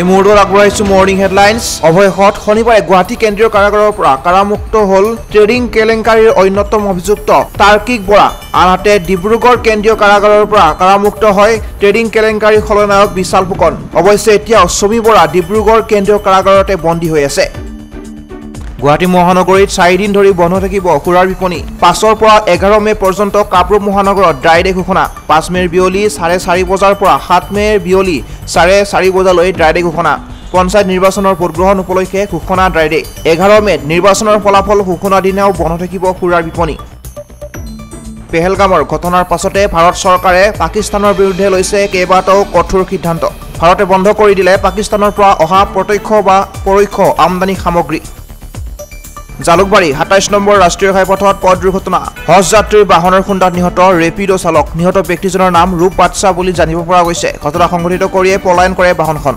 এই মুহূৰ্তত আগবঢ়াইছো মৰ্নিং হেডলাইন্স। অৱশেষত শনিবাৰে গুৱাহাটী কেন্দ্ৰীয় কাৰাগাৰৰ পৰা কাৰামুক্ত হ'ল ট্ৰেডিং কেলেংকাৰীৰ অন্যতম অভিযুক্ত তাৰ্কিক বৰা। আনহাতে ডিব্ৰুগড় কেন্দ্ৰীয় কাৰাগাৰৰ পৰা কাৰামুক্ত হয় ট্ৰেডিং কেলেংকাৰীৰ খলনায়ক বিশাল ফুকন। অৱশ্যে এতিয়াও ছবি বৰা ডিব্ৰুগড় কেন্দ্ৰীয় কাৰাগাৰতে বন্দী হৈ আছে। গুৱাহাটী মহানগৰীত 4 দিন ধৰি বন্ধ থাকিব সুৰাৰ বিপণী। 5 পৰা 11 মে পৰ্যন্ত কামৰূপ মহানগৰত ড্ৰাই ডে ঘোষণা। 5 মেৰ বিয়লি 4:30 বজাৰ পৰা 7 মেৰ বিয়লি 4:30 বজালৈ ড্ৰাই ডে ঘোষণা। পঞ্চায়ত নিৰ্বাচনৰ ভোটগ্ৰহণ উপলক্ষে ঘোষণা ড্ৰাই ডে। 11 মেত নিৰ্বাচনৰ ফলাফল ঘোষণাৰ দিনাও বন্ধ থাকিব সুৰাৰ বিপণী। পেহেলগামৰ ঘটনাৰ পাছতে ভাৰত চৰকাৰে পাকিস্তানৰ বিৰুদ্ধে লৈছে কেইবাটাও কঠোৰ সিদ্ধান্ত। ভাৰতে বন্ধ কৰি দিলে পাকিস্তানৰ পৰা অহা প্ৰত্যক্ষ বা পৰোক্ষ আমদানি সামগ্ৰী। জালুকবাৰী 27 নম্বৰ ৰাষ্ট্ৰীয় ঘাইপথত পথ দুৰ্ঘটনা। হজ যাত্ৰীৰ বাহনৰ খুন্দাত নিহত ৰেপিডো চালক। নিহত ব্যক্তিজনৰ নাম ৰূপ বাদশাহ বুলি জানিব পৰা গৈছে। ঘটনা সংঘটিত কৰিয়ে পলায়ন কৰে বাহনখন।